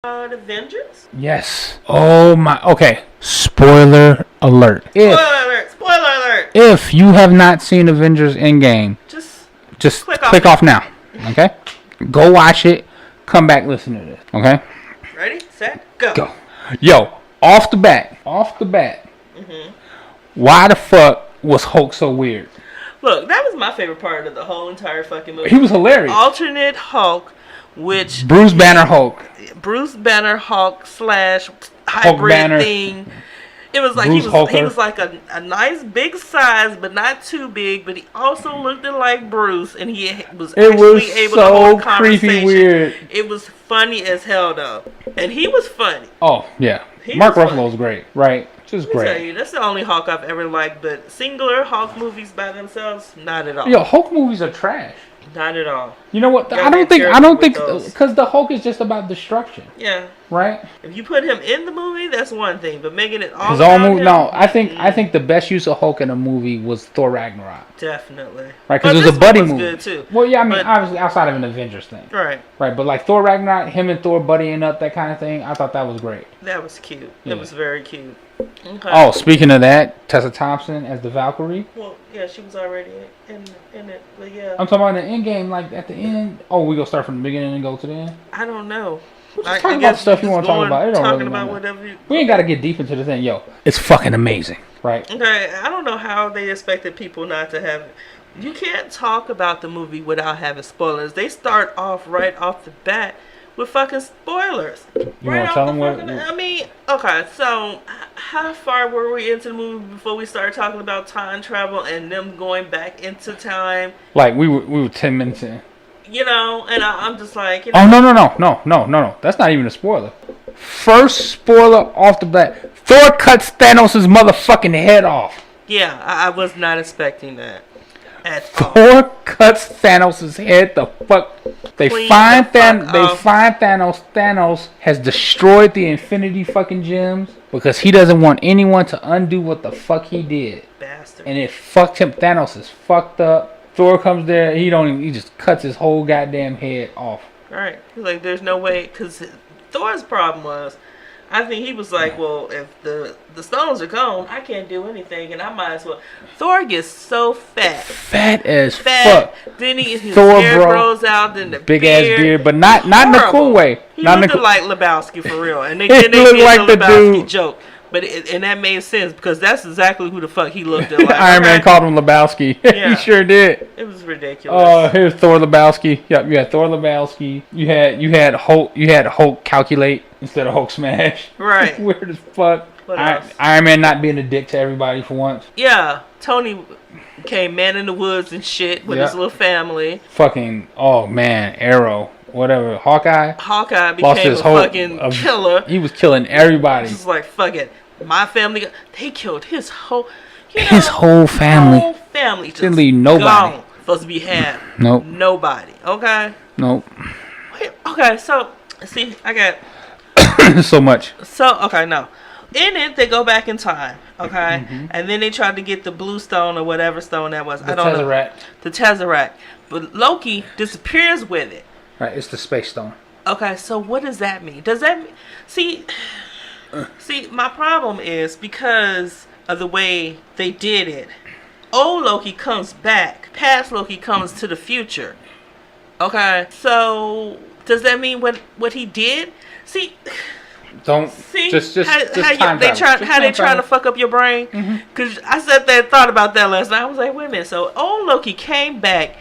Avengers? Yes. Oh my. Okay. Spoiler alert. Spoiler alert! If you have not seen Avengers Endgame, just click off now. Okay? Go watch it. Come back, listen to this. Okay? Ready, set, go. Yo, off the bat. Mm-hmm. Why the fuck was Hulk so weird? Look, that was my favorite part of the whole entire fucking movie. He was hilarious. Alternate Hulk, which Bruce Banner Hulk slash hybrid thing. It was like he was like a nice big size, but not too big. But he also looked like Bruce, and he was actually able to hold a conversation. Creepy, weird. It was funny as hell though, and he was funny. Oh yeah, Mark Ruffalo's great, right? Just great. Tell you, that's the only Hulk I've ever liked, but singular Hulk movies by themselves, not at all. Yo, Hulk movies are trash. Not at all. You know what? I don't think, because the Hulk is just about destruction. Yeah. Right. If you put him in the movie, that's one thing, but making it all his own movie. No, I think the best use of Hulk in a movie was Thor Ragnarok. Definitely. Right, because it was a buddy movie. Good too. Well, yeah, I mean, obviously outside of an Avengers thing. Right. Right, but like Thor Ragnarok, him and Thor buddying up, that kind of thing, I thought that was great. That was cute. Yeah. That was very cute. Okay. Oh, speaking of that, Tessa Thompson as the Valkyrie. Well, yeah, she was already in it, but yeah. I'm talking about in the end game, like at the end. Oh, we gonna start from the beginning and go to the end. I don't know. Just talk about the stuff you want to talk about. It don't talking really about whatever. We ain't gotta get deep into the thing, yo. It's fucking amazing, right? Okay, I don't know how they expected people not to have. You can't talk about the movie without having spoilers. They start off right off the bat with fucking spoilers. You want to tell them what? I mean, okay, so how far were we into the movie before we started talking about time travel and them going back into time? Like we were 10 minutes in. You know, and I'm just like, you know. Oh no! That's not even a spoiler. First spoiler off the bat: Thor cuts Thanos' motherfucking head off. Yeah, I was not expecting that. Thor cuts Thanos' head the fuck. They find Thanos. Thanos has destroyed the Infinity fucking gems because he doesn't want anyone to undo what the fuck he did. Bastard. And it fucked him. Thanos is fucked up. Thor comes there. He just cuts his whole goddamn head off. Right. He's like, there's no way, because Thor's problem was, I think he was like, well, if the stones are gone, I can't do anything, and I might as well. Thor gets so fat. Fat as fuck. Then his hair grows out, then the big ass beard, but not in a cool way. He looked like Lebowski for real, and they did like the Lebowski joke. But and that made sense because that's exactly who the fuck he looked at. Like, Iron Man called him Lebowski. Yeah. He sure did. It was ridiculous. Oh, here's Thor Lebowski. Yep, you had Thor Lebowski. You had Hulk. You had Hulk calculate instead of Hulk smash. Right. Weird as fuck. Iron Man not being a dick to everybody for once. Yeah, Tony became man in the woods and shit with his little family. Fucking Arrow. Whatever, Hawkeye became fucking killer. He was killing everybody. He's like, fuck it. My family, they killed his whole family. His whole family just didn't leave nobody. Gone. Supposed to be had. Nope. Nobody. Okay. Nope. Wait, okay, so see, I got so much. So okay, no. In it, they go back in time, okay, and then they tried to get the blue stone or whatever stone that was. I don't know. The Tesseract. But Loki disappears with it. Right, it's the space stone. Okay, so what does that mean? Does that mean... See, my problem is because of the way they did it. Old Loki comes back. Past Loki comes to the future. Okay, so does that mean what he did? See... Just how they trying to fuck up your brain? Because I sat there and thought about that last night. I was like, wait a minute. So old Loki came back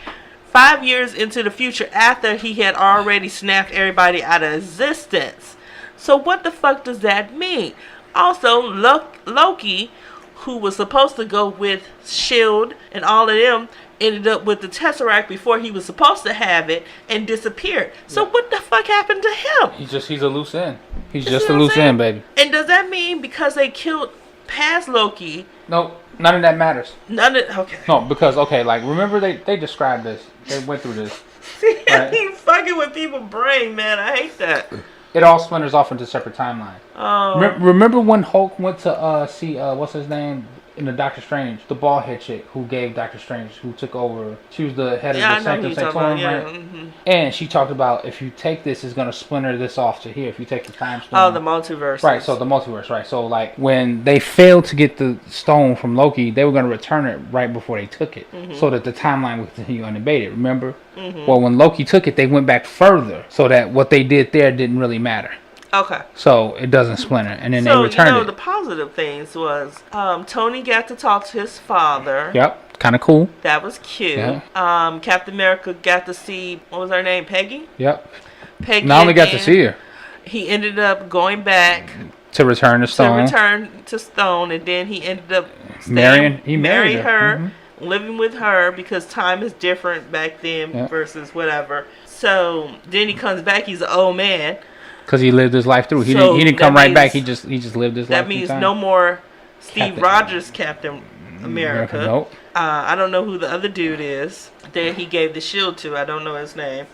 5 years into the future after he had already snapped everybody out of existence. So what the fuck does that mean? Also, Loki, who was supposed to go with S.H.I.E.L.D. and all of them, ended up with the Tesseract before he was supposed to have it and disappeared. So what the fuck happened to him? He's a loose end. He's just a loose end, baby. And does that mean because they killed past Loki? No, none of that matters. Okay. No, because like remember they described this. They went through this. See, right? He fucking with people's brain, man. I hate that. It all splinters off into separate timelines. Oh. Remember when Hulk went to see what's his name in the Doctor Strange, the bald head chick who gave Doctor Strange, who took over. She was the head of the Sanctum Sanctorum, right? Mm-hmm. And she talked about if you take this, it's gonna splinter this off to here. If you take the time stone. Oh, the multiverse. Right. So the multiverse, right? So like when they failed to get the stone from Loki, they were gonna return it right before they took it, so that the timeline would continue unabated. Remember? Well, when Loki took it, they went back further, so that what they did there didn't really matter. Okay. So it doesn't splinter, and then they returned it. The positive things was Tony got to talk to his father. Yep, kind of cool. That was cute. Yeah. Captain America got to see, what was her name, Peggy? Yep. Peggy. Not only got to see her. He ended up going back to return to Stone. And then he ended up staying, he married her. Living with her because time is different back then versus whatever. So then he comes back. He's an old man. Because he lived his life through. He didn't come right back. He just lived his life. That means no more Steve Rogers Captain America. Nope. I don't know who the other dude is that he gave the shield to. I don't know his name.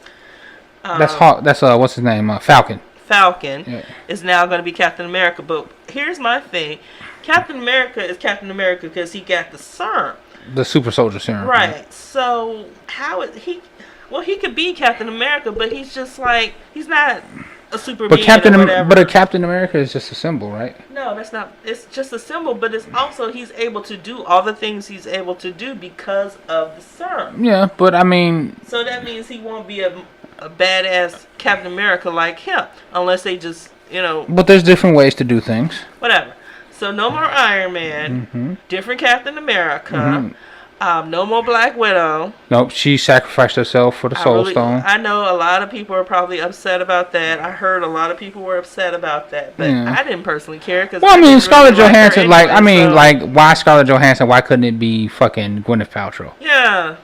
That's what's his name? Falcon. Falcon is now going to be Captain America. But here's my thing: Captain America is Captain America because he got the serum. The super soldier serum. Right. So how is he? Well, he could be Captain America, but he's just like he's not a super being or whatever. But a Captain America is just a symbol, right? No, that's not. It's just a symbol, but it's also he's able to do all the things he's able to do because of the serum. Yeah, but I mean. So that means he won't be a badass Captain America like him, unless they just But there's different ways to do things. Whatever. So no more Iron Man, different Captain America, no more Black Widow. Nope, she sacrificed herself for the Soul Stone. I know a lot of people are probably upset about that. I heard a lot of people were upset about that, but I didn't personally care. Cause Scarlett Johansson, why Scarlett Johansson? Why couldn't it be fucking Gwyneth Paltrow? Yeah.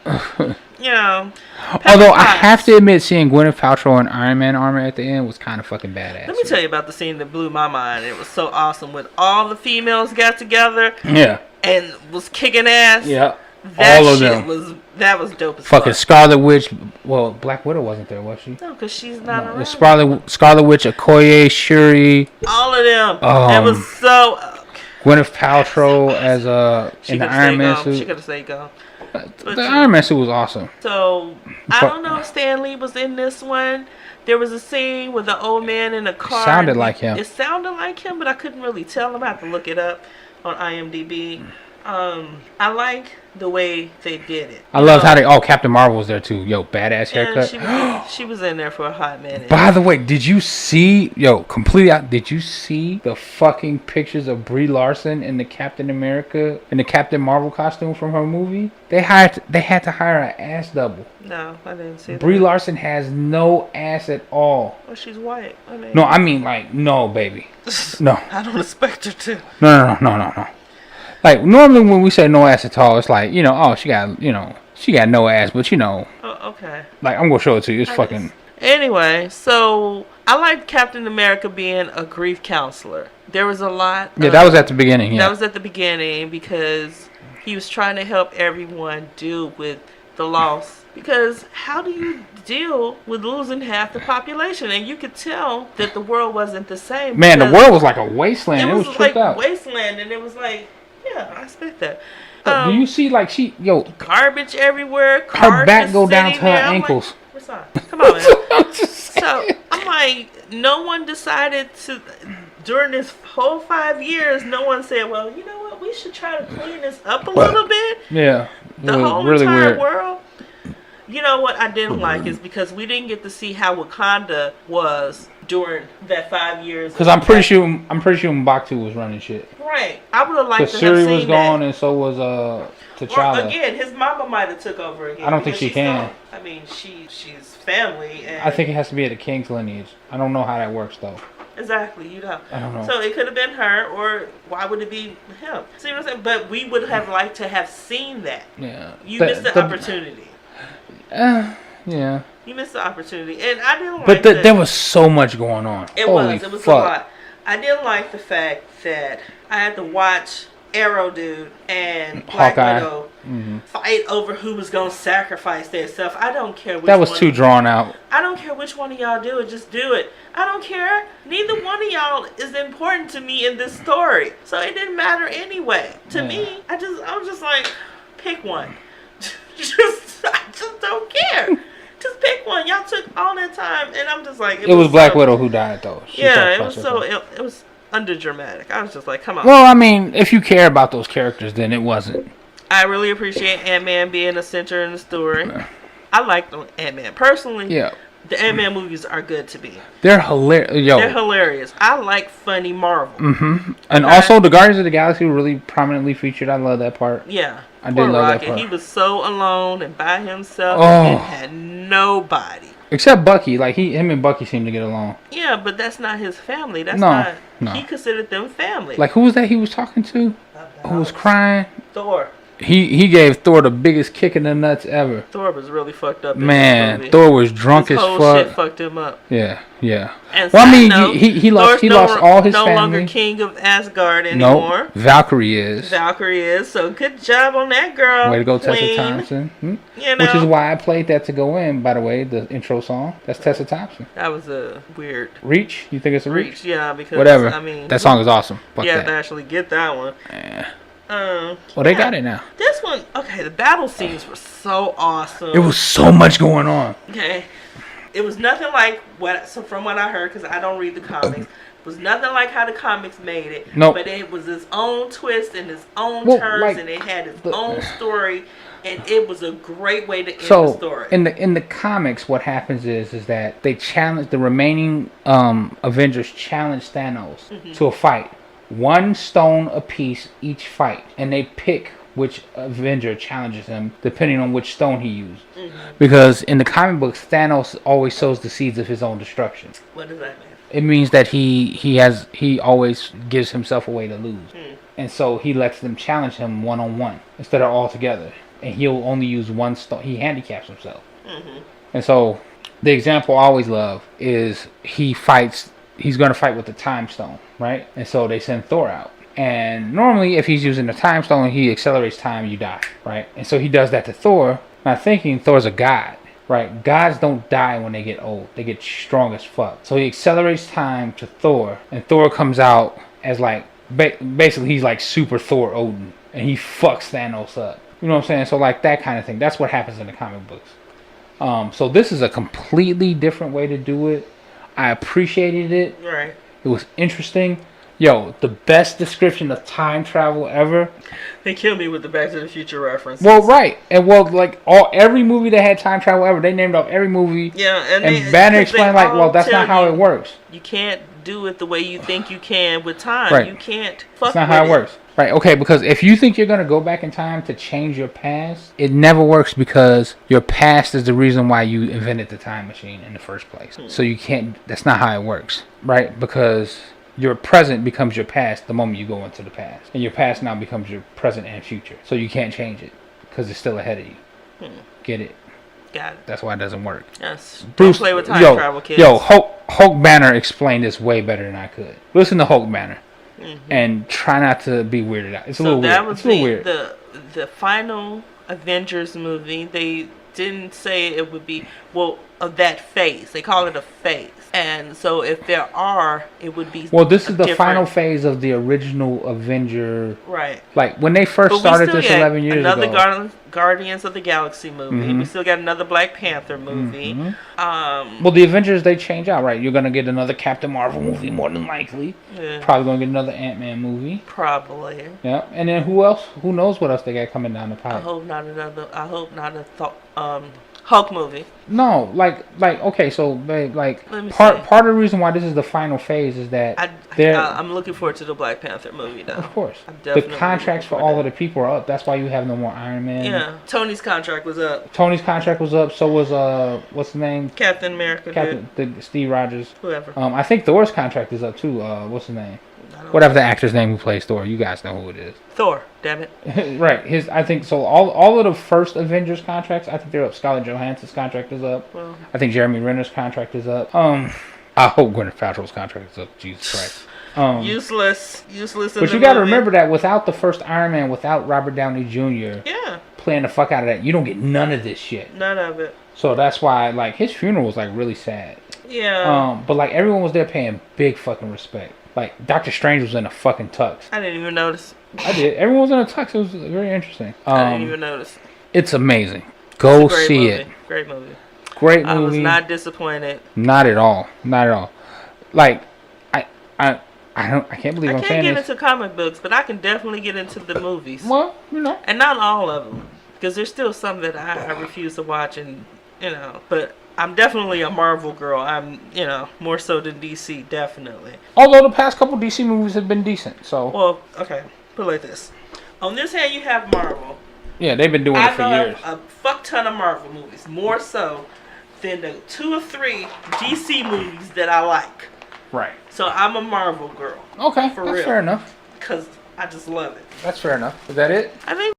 Although I have to admit, seeing Gwyneth Paltrow in Iron Man armor at the end was kind of fucking badass. Let me tell you about the scene that blew my mind. It was so awesome when all the females got together. Yeah. And was kicking ass. Yeah. All of them. That was dope as fucking fuck. Scarlet Witch. Well, Black Widow wasn't there, was she? No, because she's not around. Scarlet Witch, Okoye, Shuri. All of them. It was so. Gwyneth Paltrow as in the Iron Man suit. She could have stayed gone. The Iron Man suit was awesome. So, I don't know if Stan Lee was in this one. There was a scene with the old man in a car. Sounded like him. It sounded like him, but I couldn't really tell him. I have to look it up on IMDb. I like the way they did it. I love how Captain Marvel was there too. Yo, badass haircut. She was in there for a hot minute. By the way, did you see did you see the fucking pictures of Brie Larson in the Captain America in the Captain Marvel costume from her movie? They had to hire an ass double. No, I didn't see that. Brie Larson has no ass at all. Well, she's white. No, baby. No. I don't expect her to. No. Like, normally when we say no ass at all, it's like, she got no ass, but Oh, okay. Like, I'm going to show it to you. It's fucking. Anyway, so I like Captain America being a grief counselor. There was a lot. Yeah, that was at the beginning. Yeah. That was at the beginning because he was trying to help everyone deal with the loss. Because how do you deal with losing half the population? And you could tell that the world wasn't the same. Man, the world was like a wasteland. It was tripped out. Wasteland, and it was like. Yeah, I expect that. Do you see garbage everywhere? Her back go down to her ankles. Like, what's come on, man. So I'm like, no one decided to during this whole 5 years. No one said, well, you know what? We should try to clean this up a little bit. Yeah, the whole really entire weird. world. You know what I didn't like is because we didn't get to see how Wakanda was during that 5 years. Because I'm pretty sure M'Baku was running shit. Right. I would have liked to have Shuri seen was gone, and so was T'Challa. Or again, his mama might have took over again. I don't think she can. She's family. And I think it has to be at the king's lineage. I don't know how that works though. Exactly, you know. I don't know. So it could have been her, or why would it be him? See what I'm saying? But we would have liked to have seen that. Yeah. You missed the opportunity. Yeah. You missed the opportunity, and I didn't like. But there was so much going on. It was a lot. I didn't like the fact that I had to watch Arrow Dude and Black Widow fight over who was gonna sacrifice their stuff. I don't care which that was too drawn out. I don't care which one of y'all do it, just do it. I don't care. Neither one of y'all y'all is important to me in this story. So it didn't matter anyway. To me, I was just like, pick one. I just don't care. Just pick one. Y'all took all that time, and I'm just like, it was Black Widow who died though. It was under dramatic. I was just like, come on. Well, I mean, if you care about those characters, then it wasn't. I really appreciate Ant-Man being the center in the story. I like the Ant-Man personally. Yeah. The Ant-Man movies are good to me. They're hilarious. They're hilarious. I like funny Marvel. Mm-hmm. And also, the Guardians of the Galaxy were really prominently featured. I love that part. Yeah. I did love Rocket. that part. He was so alone and by himself and had nobody. Except Bucky. Like, him and Bucky seem to get along. Yeah, but that's not his family. That's not... He considered them family. Like, who was that he was talking to? Who was crying? Thor. He gave Thor the biggest kick in the nuts ever. Thor was really fucked up. Man, Thor was drunk as fuck. Whole shit fucked him up. Yeah. And well, I mean, he lost all his family. No longer king of Asgard anymore. Nope. Valkyrie is. So good job on that girl. Way to go, Tessa Thompson. You know? Which is why I played that to go in. By the way, the intro song. That's Tessa Thompson. That was a weird reach. You think it's a reach? Yeah, because whatever. I mean, that song is awesome. You have to actually get that one. Yeah. Well, they got it now. This one, okay, the battle scenes were so awesome. It was so much going on. Okay. It was nothing like from what I heard, because I don't read the comics, it was nothing like how the comics made it. Nope. But it was its own twist and its own turns, and it had its own story, and it was a great way to end the story. In the comics, what happens is that they challenge the remaining Avengers challenge Thanos to a fight. 1 stone apiece each fight, and they pick which Avenger challenges him depending on which stone he used. Because in the comic books, Thanos always sows the seeds of his own destruction. What does that mean? It means that he always gives himself away to lose, and so he lets them challenge him 1-on-1 instead of all together. And he'll only use 1 stone. He handicaps himself, and so the example I always love is he fights. He's going to fight with the time stone, right? And so they send Thor out. And normally, if he's using the time stone, he accelerates time, you die, right? And so he does that to Thor, not thinking Thor's a god, right? Gods don't die when they get old. They get strong as fuck. So he accelerates time to Thor, and Thor comes out as like, basically he's like Super Thor Odin, and he fucks Thanos up. You know what I'm saying? So like that kind of thing. That's what happens in the comic books. So this is a completely different way to do it. I appreciated it. Right. It was interesting. Yo, the best description of time travel ever. They killed me with the Back to the Future references. Well, right. And like every movie that had time travel ever, they named off every movie. Yeah, and Banner explained like, well, that's not how it works. You can't do it the way you think you can with time. Right. You can't fuck with it. That's not how it works. Right, okay, because if you think you're going to go back in time to change your past, it never works because your past is the reason why you invented the time machine in the first place. So you can't, that's not how it works, right? Because your present becomes your past the moment you go into the past. And your past now becomes your present and future. So you can't change it because it's still ahead of you. Get it? Got it. That's why it doesn't work. Yes. Bruce, don't play with time travel, kids. Yo, Hulk Banner explained this way better than I could. Listen to Hulk Banner. And try not to be weirded out. It's a little weird. It's a little weird. The final Avengers movie, they didn't say it would be, of that phase. They call it a phase. And so if there are, it would be this is the final phase of the original Avenger. Right. Like, when they first started this 11 years ago. Another Guardians of the Galaxy movie. We still got another Black Panther movie. The Avengers, they change out, right? You're going to get another Captain Marvel movie, more than likely. Yeah. Probably going to get another Ant-Man movie. Probably. Yeah. And then who else? Who knows what else they got coming down the pipe? I hope not a Hulk movie. No, okay, so part of the reason why this is the final phase is that I'm looking forward to the Black Panther movie though. Of course. The contracts for all of the people are up. That's why you have no more Iron Man. Yeah. Tony's contract was up. So was what's the name? Captain America. Steve Rogers. Whoever. I think Thor's contract is up too. What's his name? Whatever the actor's name who plays Thor, you guys know who it is. Thor, damn it. Right. I think so. All of the first Avengers contracts, I think they're up. Scarlett Johansson's contract is up. Well, I think Jeremy Renner's contract is up. I hope Gwyneth Paltrow's contract is up. Jesus Christ. Useless. But you got to remember that without the first Iron Man, without Robert Downey Jr. Playing the fuck out of that, you don't get none of this shit. None of it. So that's why, his funeral was really sad. Yeah. But like everyone was there paying big fucking respect. Like Doctor Strange was in a fucking tux. I didn't even notice. I did. Everyone was in a tux. It was very interesting. I didn't even notice. It's amazing. Go see movie. it. Great movie. Great movie. I was not disappointed. Not at all. Not at all. Like I can't believe I'm saying this. I can't get into comic books, but I can definitely get into the movies. Well, you know. And not all of them, because there's still some that I refuse to watch, and But I'm definitely a Marvel girl. I'm more so than DC, definitely. Although the past couple DC movies have been decent, so. Well, okay, put it like this. On this hand, you have Marvel. Yeah, they've been doing it for years. I know a fuck ton of Marvel movies, more so than the 2 or 3 DC movies that I like. Right. So I'm a Marvel girl. Okay, for that's real. fair enough. Because I just love it. That's fair enough. Is that it? I think